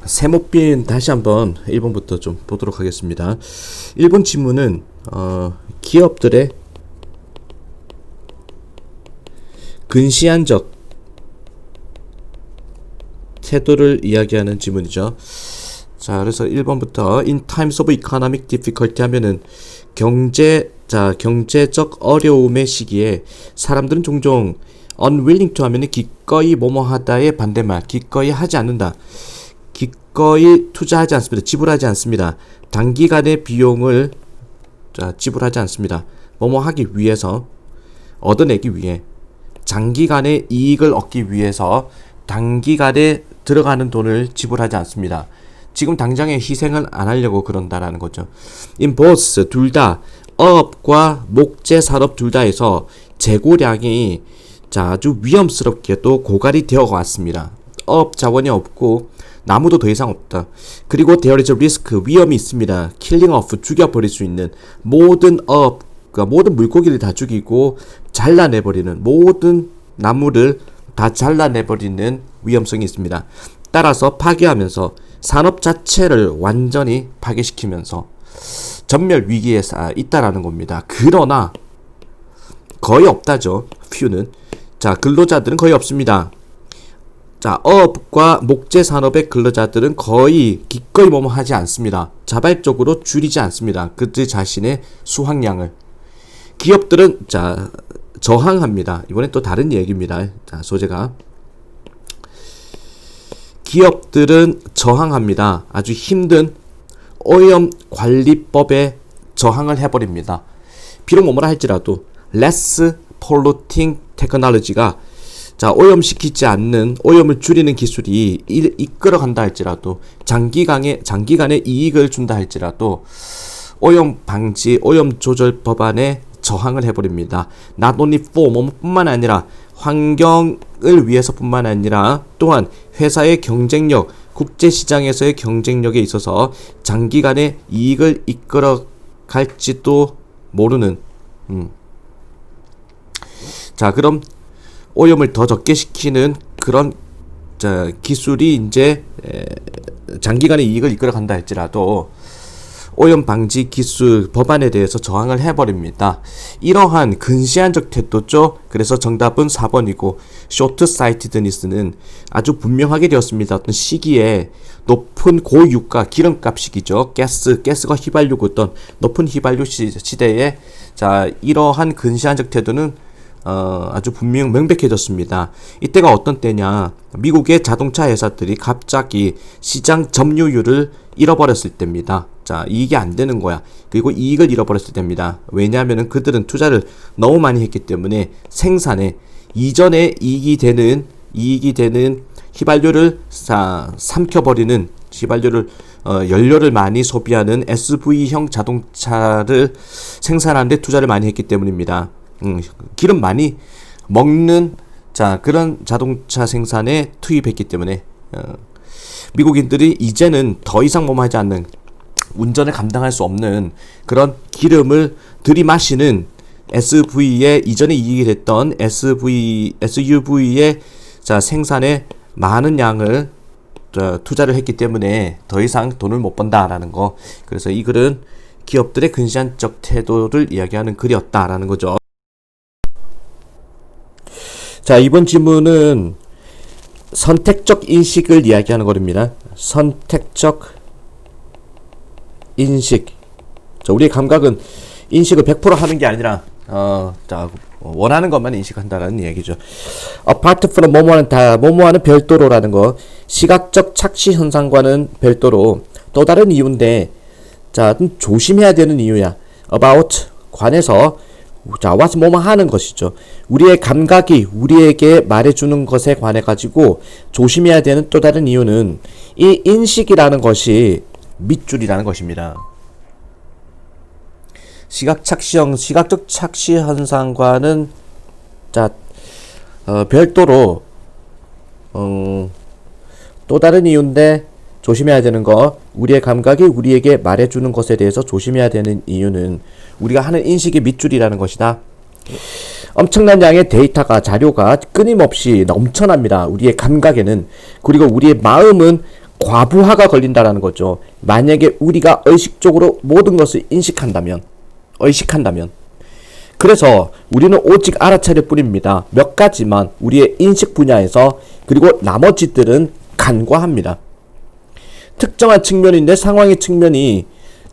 세목빈 다시 한번 1번부터 좀 보도록 하겠습니다. 1번 지문은 기업들의 근시안적 태도를 이야기하는 지문이죠. 자, 그래서 1번부터 In times of economic difficulty 하면은 경제적 어려움의 시기에 사람들은 종종 unwilling to 하면은 기꺼이 뭐뭐하다의 반대말, 기꺼이 하지 않는다. 기꺼이 투자하지 않습니다. 지불하지 않습니다. 단기간의 비용을 지불하지 않습니다. 뭐뭐 하기 위해서, 얻어내기 위해, 장기간의 이익을 얻기 위해서 단기간에 들어가는 돈을 지불하지 않습니다. 지금 당장의 희생을 안 하려고 그런다라는 거죠. In both, 둘 다, 어업과 목재 산업 둘 다에서 재고량이 아주 위험스럽게 또 고갈이 되어 왔습니다. 어업 자원이 없고 나무도 더 이상 없다. 그리고 there is a risk, 위험이 있습니다. killing off, 죽여버릴 수 있는 모든 어업, 그러니까 모든 물고기를 다 죽이고 잘라내버리는, 모든 나무를 다 잘라내버리는 위험성이 있습니다. 따라서 파괴하면서 산업 자체를 완전히 파괴시키면서 전멸 위기에 있다라는 겁니다. 그러나 거의 없다죠. few는. 근로자들은 거의 없습니다. 어업과 목재 산업의 근로자들은 거의 기꺼이 뭐뭐 하지 않습니다. 자발적으로 줄이지 않습니다. 그들 자신의 수확량을. 기업들은 저항합니다. 이번엔 또 다른 얘기입니다. 소재가. 기업들은 저항합니다. 아주 힘든 오염 관리법에 저항을 해버립니다. 비록 뭐뭐라 할지라도 less polluting technology가 오염시키지 않는, 오염을 줄이는 기술이 이끌어간다 할지라도, 장기간의 이익을 준다 할지라도 오염 방지, 오염 조절 법안에 저항을 해버립니다. Not only for 뭐뿐만 아니라 환경을 위해서뿐만 아니라 또한 회사의 경쟁력, 국제시장에서의 경쟁력에 있어서 장기간의 이익을 이끌어 갈지도 모르는 그럼 오염을 더 적게 시키는 그런 기술이 이제 장기간의 이익을 이끌어 간다 할지라도 오염 방지 기술 법안에 대해서 저항을 해버립니다. 이러한 근시안적 태도죠. 그래서 정답은 4번이고 short-sightedness는 아주 분명하게 되었습니다. 어떤 시기에 높은 고유가, 기름값이죠. 가스가 휘발유고 있던 높은 휘발유 시대에 이러한 근시안적 태도는 아주 명백해졌습니다. 이때가 어떤 때냐? 미국의 자동차 회사들이 갑자기 시장 점유율을 잃어버렸을 때입니다. 이익이 안 되는 거야. 그리고 이익을 잃어버렸을 때입니다. 왜냐하면 그들은 투자를 너무 많이 했기 때문에 생산에 이전에 이익이 되는 휘발유를 삼켜버리는, 휘발유를 연료를 많이 소비하는 SV형 자동차를 생산하는 데 투자를 많이 했기 때문입니다. 기름 많이 먹는 그런 자동차 생산에 투입했기 때문에 미국인들이 이제는 더 이상 하지 않는, 운전을 감당할 수 없는 그런 기름을 들이마시는 SUV에 이전에 이익이 됐던 SUV의 생산에 많은 양을 투자를 했기 때문에 더 이상 돈을 못 번다라는 거. 그래서 이 글은 기업들의 근시안적 태도를 이야기하는 글이었다라는 거죠. 이번 지문은 선택적 인식을 이야기하는 거입니다. 선택적 인식. 우리의 감각은 인식을 100% 하는 게 아니라 원하는 것만 인식한다라는 얘기죠. Apart from 뭐뭐와는 별도로라는 거. 시각적 착시 현상과는 별도로 또 다른 이유인데 조심해야 되는 이유야. About 관해서 what 뭐뭐 하는 것이죠. 우리의 감각이 우리에게 말해주는 것에 관해 가지고 조심해야 되는 또 다른 이유는 이 인식이라는 것이 밑줄이라는 것입니다. 시각적 착시 현상과는 별도로 또 다른 이유인데 조심해야 되는 거, 우리의 감각이 우리에게 말해주는 것에 대해서 조심해야 되는 이유는 우리가 하는 인식의 밑줄이라는 것이다. 엄청난 양의 자료가 끊임없이 넘쳐납니다. 우리의 감각에는. 그리고 우리의 마음은 과부하가 걸린다라는 거죠. 만약에 우리가 의식적으로 모든 것을 인식한다면, 그래서 우리는 오직 알아차릴 뿐입니다. 몇 가지만 우리의 인식 분야에서, 그리고 나머지들은 간과합니다. 특정한 측면인데 상황의 측면이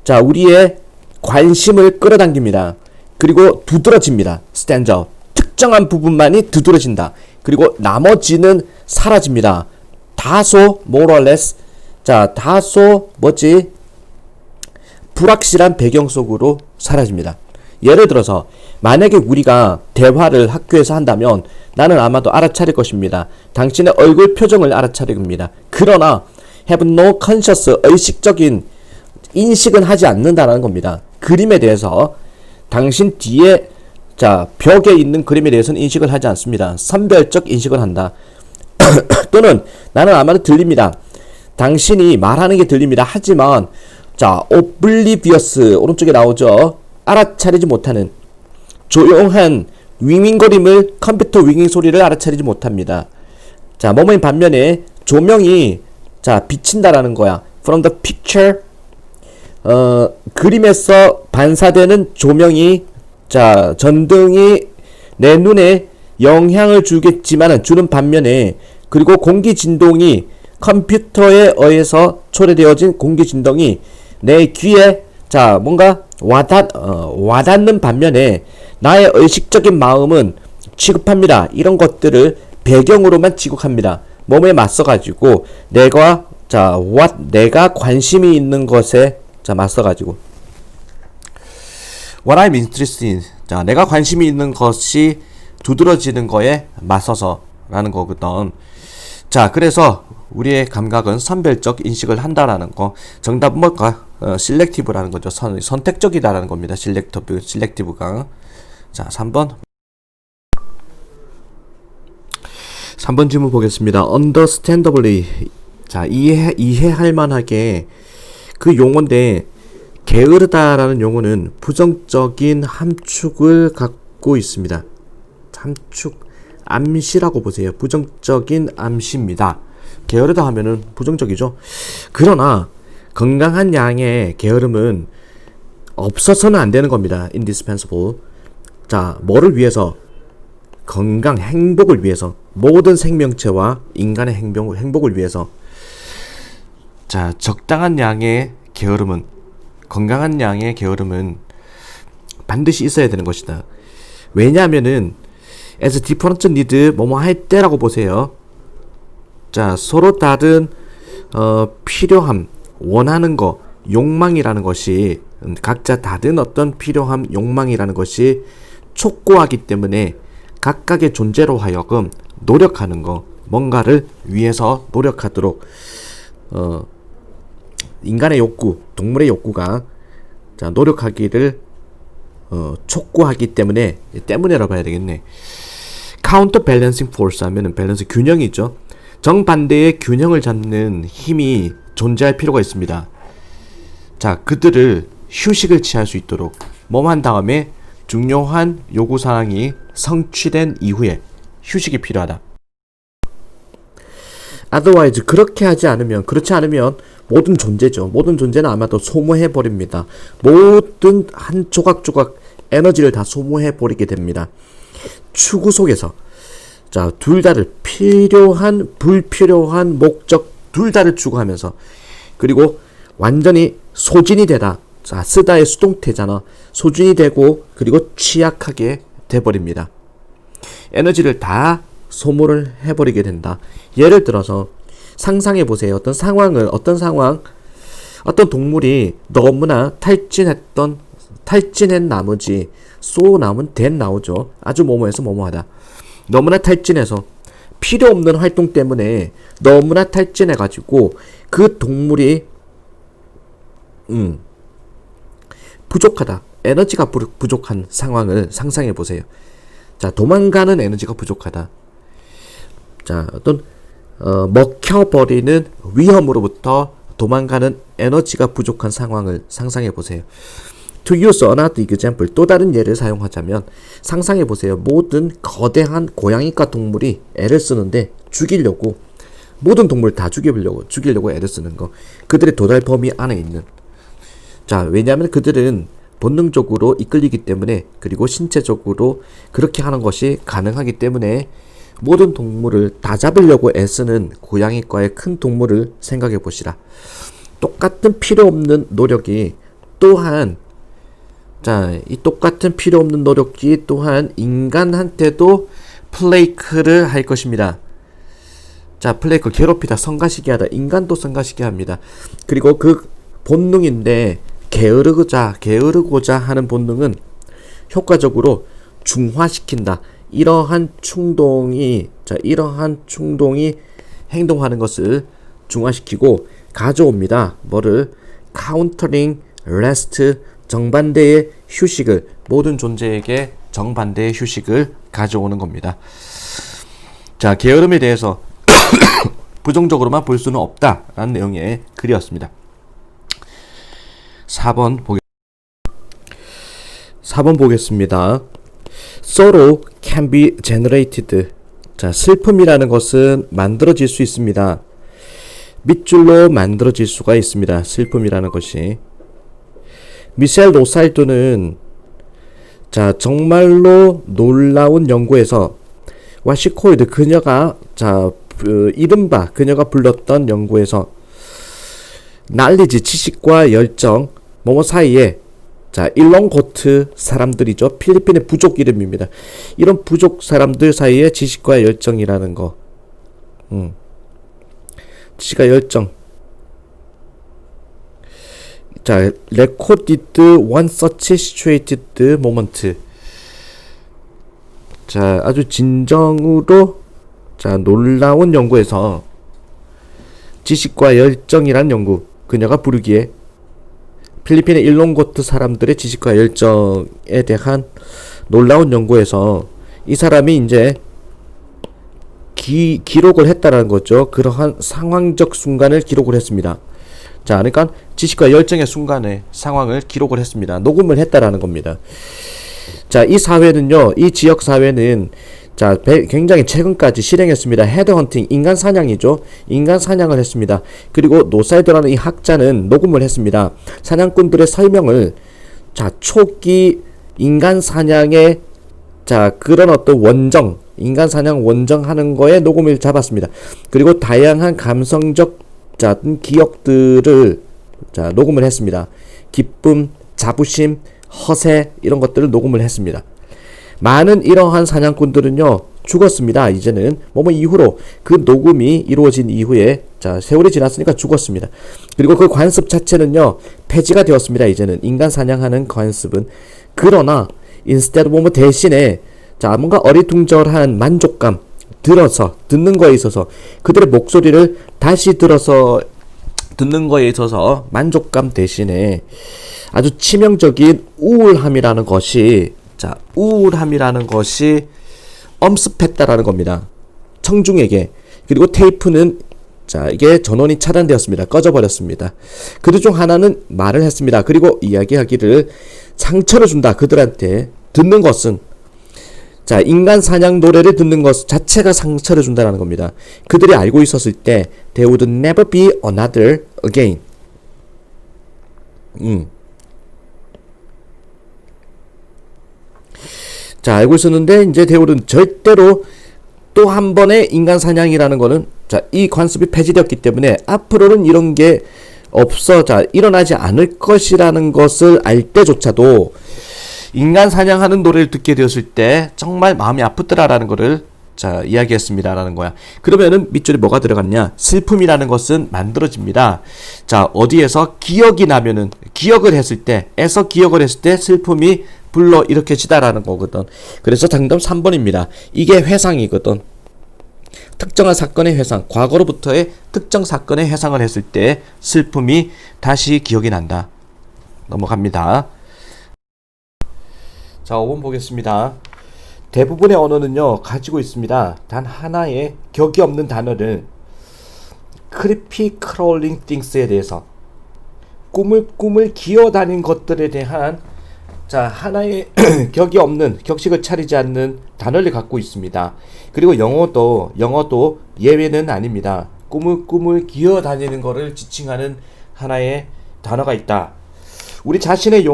자 우리의 관심을 끌어당깁니다. 그리고 두드러집니다. stand up. 특정한 부분만이 두드러진다. 그리고 나머지는 사라집니다. 다소 more or less 다소 불확실한 배경 속으로 사라집니다. 예를 들어서 만약에 우리가 대화를 학교에서 한다면 나는 아마도 알아차릴 것입니다. 당신의 얼굴 표정을 알아차릴 겁니다. 그러나 have no conscious 의식적인 인식은 하지 않는다는 겁니다. 그림에 대해서 당신 뒤에 벽에 있는 그림에 대해서는 인식을 하지 않습니다. 선별적 인식을 한다. 또는 나는 아마도 들립니다. 당신이 말하는 게 들립니다. 하지만 oblivious 오른쪽에 나오죠. 알아차리지 못하는 조용한 윙윙거림을 컴퓨터 윙윙 소리를 알아차리지 못합니다. 뭐뭐인 반면에 조명이 비친다라는 거야. From the picture 그림에서 반사되는 조명이 전등이 내 눈에 영향을 주는 반면에 그리고 공기 진동이 컴퓨터에 의해서 초래되어진 공기 진동이 내 귀에 뭔가 와닿는 반면에 나의 의식적인 마음은 취급합니다. 이런 것들을 배경으로만 취급합니다. 몸에 맞서가지고 내가 관심이 있는 것에 맞서가지고 What I'm interested in 내가 관심이 있는 것이 두드러지는 거에 맞서서라는 거거든. 그래서 우리의 감각은 선별적 인식을 한다라는 거. 정답은 뭘까? selective라는 거죠. 선택적이다라는 겁니다. selective가. 3번 질문 보겠습니다. understandably. 이해할 만하게 그 용어인데 게으르다라는 용어는 부정적인 함축을 갖고 있습니다. 암시라고 보세요. 부정적인 암시입니다. 게으르다 하면은 부정적이죠. 그러나 건강한 양의 게으름은 없어서는 안 되는 겁니다. indispensable. 뭐를 위해서? 건강, 행복을 위해서. 모든 생명체와 인간의 행복을 위해서. 적당한 양의 게으름은, 건강한 양의 게으름은 반드시 있어야 되는 것이다. 왜냐하면은 as different need 뭐뭐 할 때라고 보세요. 서로 다른 필요함, 원하는 거, 욕망이라는 것이 각자 다른 어떤 필요함, 욕망이라는 것이 촉구하기 때문에 각각의 존재로 하여금 노력하는 거, 뭔가를 위해서 노력하도록 인간의 욕구, 동물의 욕구가 노력하기를 촉구하기 때문에라고 봐야 되겠네. 카운터 밸런싱 포스 하면은 밸런스 균형이죠. 정반대의 균형을 잡는 힘이 존재할 필요가 있습니다. 그들을 휴식을 취할 수 있도록 뭐뭐 한 다음에 중요한 요구사항이 성취된 이후에 휴식이 필요하다. otherwise 그렇지 않으면 모든 존재죠. 모든 존재는 아마도 소모해버립니다. 모든 한 조각조각 에너지를 다 소모해버리게 됩니다. 추구 속에서 둘 다를 필요한 불필요한 목적 둘 다를 추구하면서 그리고 완전히 소진이 되다. 쓰다의 수동태잖아. 소진이 되고 그리고 취약하게 돼버립니다. 에너지를 다 소모를 해버리게 된다. 예를 들어서 상상해 보세요. 어떤 상황, 어떤 동물이 너무나 탈진한 나머지 소 나오면 된 나오죠. 아주 뭐뭐해서 뭐뭐하다. 너무나 탈진해서 필요 없는 활동 때문에 너무나 탈진해가지고 그 동물이 부족하다. 에너지가 부족한 상황을 상상해 보세요. 도망가는 에너지가 부족하다. 어떤 먹혀버리는 위험으로부터 도망가는 에너지가 부족한 상황을 상상해 보세요. To use another example, 또 다른 예를 사용하자면 상상해 보세요. 모든 거대한 고양이과 동물이 애를 쓰는데 죽이려고 모든 동물을 다 죽이려고 애를 쓰는 거. 그들의 도달 범위 안에 있는. 자, 왜냐하면 그들은 본능적으로 이끌리기 때문에, 그리고 신체적으로 그렇게 하는 것이 가능하기 때문에 모든 동물을 다 잡으려고 애쓰는 고양이과의 큰 동물을 생각해 보시라. 똑같은 필요 없는 노력이 또한, 자, 이 똑같은 필요 없는 노력이 또한 인간한테도 플레이크를 할 것입니다. 자, 플레이크 괴롭히다, 성가시게 하다, 인간도 성가시게 합니다. 그리고 그 본능인데 게으르고자 하는 본능은 효과적으로 중화시킨다. 이러한 충동이 행동하는 것을 중화시키고 가져옵니다. 뭐를? countering rest, 정반대의 휴식을, 모든 존재에게 정반대의 휴식을 가져오는 겁니다. 자, 게으름에 대해서 부정적으로만 볼 수는 없다라는 내용의 글이었습니다. 4번 보겠습니다. Sorrow can be generated. 자, 슬픔이라는 것은 만들어질 수 있습니다. 밑줄로 만들어질 수가 있습니다. 슬픔이라는 것이. 미셸 로살도는, 자, 정말로 놀라운 연구에서 와시코이드, 그녀가, 자, 이른바 그녀가 불렀던 연구에서 날리지, 지식과 열정, 뭐뭐 사이에, 자, 일롱고트 사람들이죠. 필리핀의 부족 이름입니다. 이런 부족 사람들 사이에 지식과 열정이라는 거. 지식과 열정. 자, recorded one such situated moment. 자, 아주 진정으로, 자, 놀라운 연구에서 지식과 열정이란 연구, 그녀가 부르기에 필리핀의 일롱고트 사람들의 지식과 열정에 대한 놀라운 연구에서 이 사람이 이제 기록을 했다라는 거죠. 그러한 상황적 순간을 기록을 했습니다. 자, 그러니까 지식과 열정의 순간의 상황을 기록을 했습니다. 녹음을 했다라는 겁니다. 자, 이 사회는요, 이 지역 사회는, 자, 굉장히 최근까지 실행했습니다. 헤드헌팅, 인간 사냥이죠. 인간 사냥을 했습니다. 그리고 노사이드라는 이 학자는 녹음을 했습니다. 사냥꾼들의 설명을, 자, 초기 인간 사냥의, 자, 그런 어떤 원정, 인간 사냥 원정하는 거에 녹음을 잡았습니다. 그리고 다양한 감성적, 자, 기억들을, 자, 녹음을 했습니다. 기쁨, 자부심, 허세, 이런 것들을 녹음을 했습니다. 많은 이러한 사냥꾼들은요, 죽었습니다. 이제는 뭐뭐 이후로, 그 녹음이 이루어진 이후에, 자, 세월이 지났으니까 죽었습니다. 그리고 그 관습 자체는요, 폐지가 되었습니다. 이제는 인간 사냥하는 관습은. 그러나 instead 뭐뭐 대신에, 자, 뭔가 어리둥절한 만족감, 듣는 거에 있어서, 그들의 목소리를 다시 들어서 듣는 거에 있어서 만족감 대신에 아주 치명적인 우울함이라는 것이, 자, 우울함이라는 것이 엄습했다라는 겁니다. 청중에게. 그리고 테이프는, 자, 이게 전원이 차단되었습니다. 꺼져버렸습니다. 그들 중 하나는 말을 했습니다. 그리고 이야기하기를, 상처를 준다. 그들한테 듣는 것은, 자, 인간 사냥 노래를 듣는 것 자체가 상처를 준다는 겁니다. 그들이 알고 있었을 때 There would never be another again. 자, 알고 있었는데 이제 대우는 절대로 또 한 번의 인간 사냥이라는 거는, 자, 이 관습이 폐지되었기 때문에 앞으로는 이런 게 자, 일어나지 않을 것이라는 것을 알 때조차도 인간 사냥하는 노래를 듣게 되었을 때 정말 마음이 아프더라라는 거를, 자, 이야기했습니다라는 거야. 그러면은 밑줄에 뭐가 들어갔냐? 슬픔이라는 것은 만들어집니다. 자, 어디에서 기억이 나면은, 기억을 했을 때 슬픔이 불러 일으켜지다라는 거거든. 그래서 정답 3번입니다. 이게 회상이거든. 특정한 사건의 회상, 과거로부터의 특정 사건의 회상을 했을 때 슬픔이 다시 기억이 난다. 넘어갑니다. 자, 5번 보겠습니다. 대부분의 언어는요, 가지고 있습니다. 단 하나의 격이 없는 단어를, creepy crawling things에 대해서, 꿈을 기어다닌 것들에 대한, 자, 하나의 격이 없는, 격식을 차리지 않는 단어를 갖고 있습니다. 그리고 영어도 예외는 아닙니다. 꾸물꾸물 기어다니는 거를 지칭하는 하나의 단어가 있다. 우리 자신의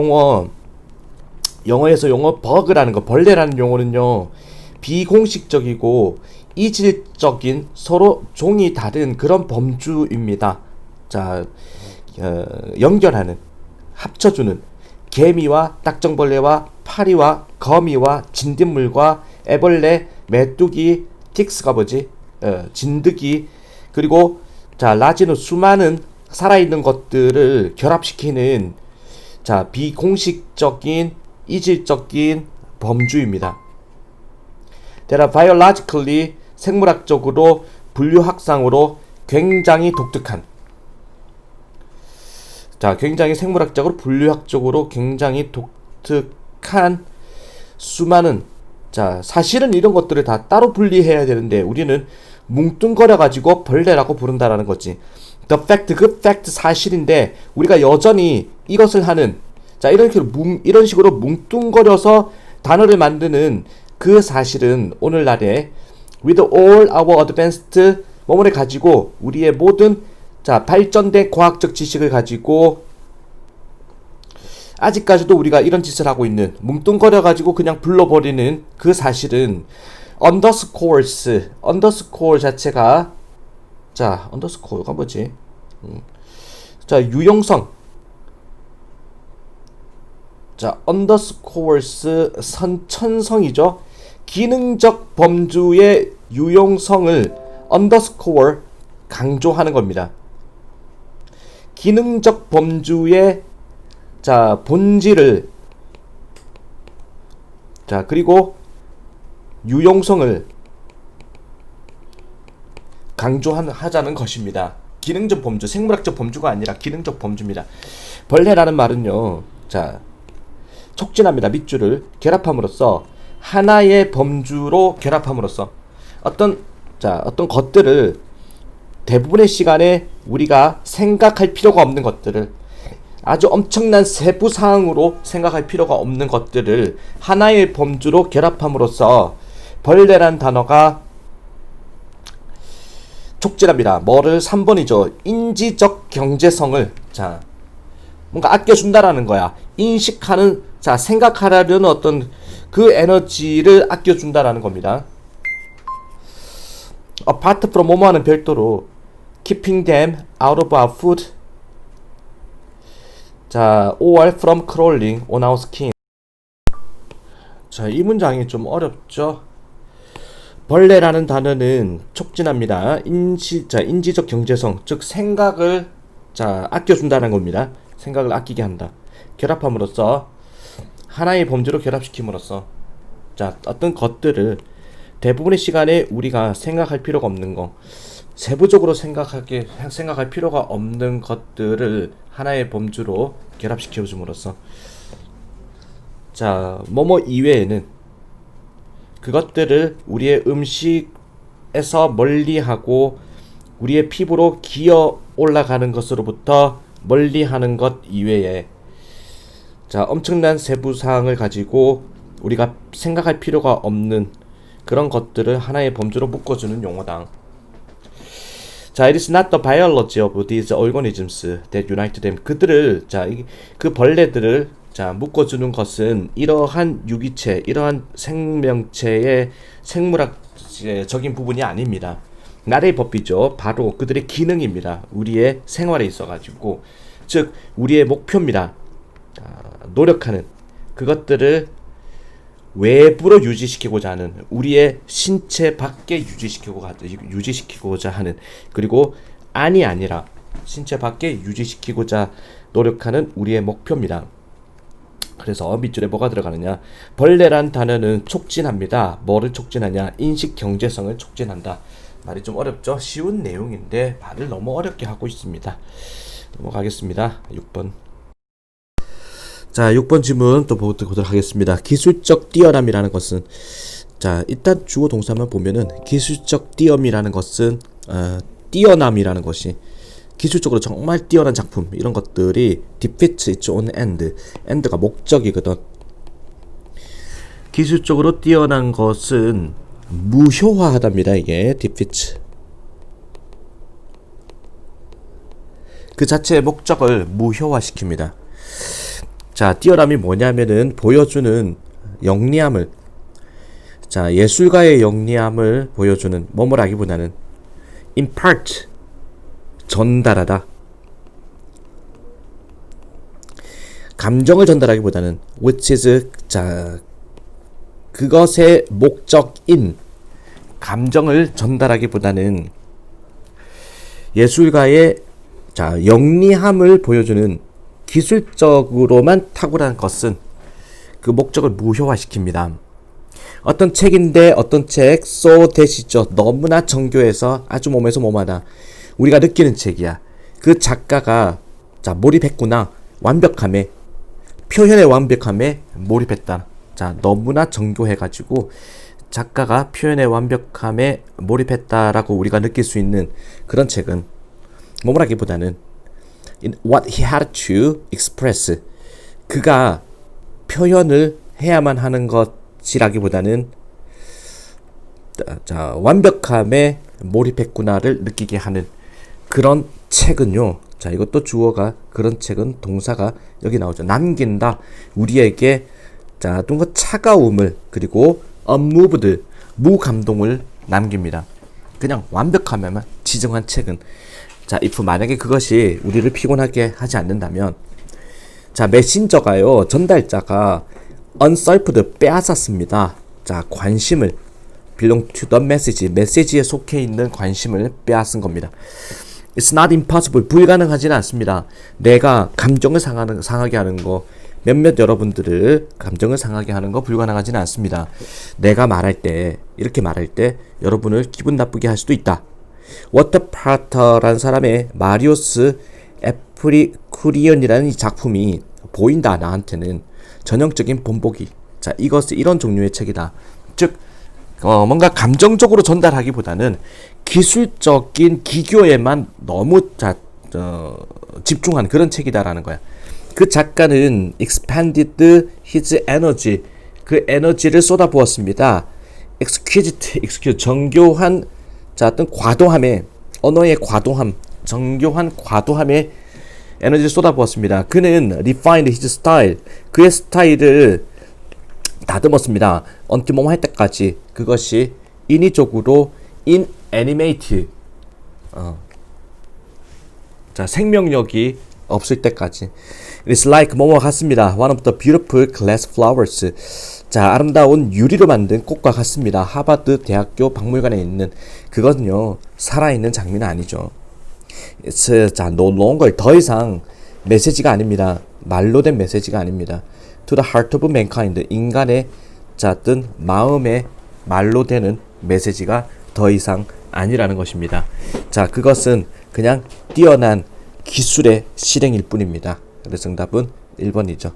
영어에서 용어 버그라는 거, 벌레라는 용어는요, 비공식적이고 이질적인 서로 종이 다른 그런 범주입니다. 자, 연결하는, 합쳐주는 개미와 딱정벌레와 파리와 거미와 진딧물과 애벌레, 메뚜기, 틱스가 뭐지? 진드기, 그리고 자, 라지는 수많은 살아있는 것들을 결합시키는 자, 비공식적인 이질적인 범주입니다. That are biologically 생물학적으로 분류학상으로 굉장히 독특한, 자, 굉장히 생물학적으로 분류학적으로 굉장히 독특한 수많은, 자, 사실은 이런 것들을 다 따로 분리해야 되는데 우리는 뭉뚱거려 가지고 벌레라고 부른다라는 거지. The fact, 그 fact 사실인데 우리가 여전히 이것을 하는, 자, 이런 식으로 뭉뚱거려서 단어를 만드는 그 사실은 오늘날에 with all our advanced 뭐뭐를 가지고 우리의 모든, 자, 발전된 과학적 지식을 가지고 아직까지도 우리가 이런 짓을 하고 있는, 뭉뚱거려 가지고 그냥 불러버리는 그 사실은 underscore 자체가, 자, underscore가 뭐지? 자, 유용성, 자, underscores 선천성이죠. 기능적 범주의 유용성을 underscore 강조하는 겁니다. 기능적 범주의, 자, 본질을, 자, 그리고 유용성을 강조하자는 것입니다. 기능적 범주, 생물학적 범주가 아니라 기능적 범주입니다. 벌레라는 말은요, 자, 촉진합니다. 밑줄을 결합함으로써 하나의 범주로 결합함으로써 어떤 것들을 대부분의 시간에 우리가 생각할 필요가 없는 것들을, 아주 엄청난 세부 사항으로 생각할 필요가 없는 것들을 하나의 범주로 결합함으로써 벌레란 단어가 촉진합니다. 뭐를? 3번이죠. 인지적 경제성을, 자, 뭔가 아껴준다라는 거야. 인식하는, 자, 생각하려는 어떤 그 에너지를 아껴준다라는 겁니다. Apart from 뭐뭐하는 별도로 keeping them out of our food, 자, or from crawling on our skin. 자, 이 문장이 좀 어렵죠? 벌레라는 단어는 촉진합니다. 인지적 경제성, 즉 생각을, 자, 아껴준다는 겁니다. 생각을 아끼게 한다. 결합함으로써 하나의 범주로 결합시킴으로써, 자, 어떤 것들을 대부분의 시간에 우리가 생각할 필요가 없는 거, 세부적으로 생각할 필요가 없는 것들을 하나의 범주로 결합시켜줌으로써, 자, 뭐뭐 이외에는 그것들을 우리의 음식에서 멀리하고 우리의 피부로 기어 올라가는 것으로부터 멀리하는 것 이외에, 자, 엄청난 세부사항을 가지고 우리가 생각할 필요가 없는 그런 것들을 하나의 범주로 묶어주는 용어다. 자, it is not the biology of these organisms that unite them. 그들을, 자, 그 벌레들을, 자, 묶어주는 것은 이러한 유기체, 이러한 생명체의 생물학적인 부분이 아닙니다. 나의 법이죠. 바로 그들의 기능입니다. 우리의 생활에 있어가지고, 즉 우리의 목표입니다. 노력하는 그것들을 외부로 유지시키고자 하는, 우리의 신체 밖에 유지시키고자 하는, 그리고 안이 아니라 신체 밖에 유지시키고자 노력하는 우리의 목표입니다. 그래서 밑줄에 뭐가 들어가느냐? 벌레란 단어는 촉진합니다. 뭐를 촉진하냐? 인식 경제성을 촉진한다. 말이 좀 어렵죠? 쉬운 내용인데 말을 너무 어렵게 하고 있습니다. 넘어가겠습니다. 6번. 자, 6번 질문 또 보도록 하겠습니다. 기술적 뛰어남이라는 것은, 자, 일단 주어 동사만 보면은 기술적 뛰엄이라는 것은, 뛰어남이라는 것이 기술적으로 정말 뛰어난 작품, 이런 것들이 defeat its own end, end가 목적이거든. 기술적으로 뛰어난 것은 무효화하답니다. 이게 defeat. 그 자체의 목적을 무효화시킵니다. 자, 뛰어남이 뭐냐면은 보여주는 영리함을, 자, 예술가의 영리함을 보여주는 뭐뭐라기보다는 impart, 전달하다. 감정을 전달하기보다는 which is, 자, 그것의 목적인 감정을 전달하기보다는 예술가의, 자, 영리함을 보여주는 기술적으로만 탁월한 것은 그 목적을 무효화시킵니다. 어떤 책인데 어떤 책 쏘대시죠. 너무나 정교해서 아주 몸에서 몸하다. 우리가 느끼는 책이야. 그 작가가, 자, 몰입했구나. 완벽함에, 표현의 완벽함에 몰입했다. 자, 너무나 정교해가지고 작가가 표현의 완벽함에 몰입했다라고 우리가 느낄 수 있는 그런 책은 뭐라기보다는 what he had to express, 그가 표현을 해야만 하는 것이라기보다는, 자, 완벽함에 몰입했구나를 느끼게 하는 그런 책은요. 자, 이것도 주어가, 그런 책은 동사가 여기 나오죠. 남긴다. 우리에게, 자, 뭔가 차가움을, 그리고 unmoved, 무감동을 남깁니다. 그냥 완벽하면 지정한 책은, 자, if 만약에 그것이 우리를 피곤하게 하지 않는다면, 자, 메신저가요, 전달자가 unserved, 빼앗았습니다. 자, 관심을, belong to the message, 메시지에 속해 있는 관심을 빼앗은 겁니다. It's not impossible, 불가능하지는 않습니다. 내가 감정을 상하게 하는 거, 몇몇 여러분들을 감정을 상하게 하는 거 불가능하지는 않습니다. 내가 말할 때, 이렇게 말할 때 여러분을 기분 나쁘게 할 수도 있다. 워터파터라는 사람의 마리오스 에프리쿠리언이라는 이 작품이 보인다. 나한테는 전형적인 본보기. 자, 이것은 이런 종류의 책이다. 즉, 뭔가 감정적으로 전달하기보다는 기술적인 기교에만 너무 집중한 그런 책이다라는 거야. 그 작가는 expanded his energy, 그 에너지를 쏟아부었습니다. exquisite, 정교한, 자, 어떤 과도함에, 언어의 과도함, 정교한 과도함에 에너지를 쏟아부었습니다. 그는 refined his style, 그의 스타일을 다듬었습니다. until 뭐뭐 할 때까지 그것이 인위적으로 inanimate, 자, 생명력이 없을 때까지. It's like 뭐뭐 같습니다. One of the beautiful glass flowers. 자, 아름다운 유리로 만든 꽃과 같습니다. 하버드 대학교 박물관에 있는, 그거는요, 살아있는 장미는 아니죠. It's, 자, no longer, 더 이상 메시지가 아닙니다. 말로 된 메시지가 아닙니다. To the heart of mankind, 인간의, 자, 어떤 마음에 말로 되는 메시지가 더 이상 아니라는 것입니다. 자, 그것은 그냥 뛰어난 기술의 실행일 뿐입니다. 그래서 정답은 1번이죠.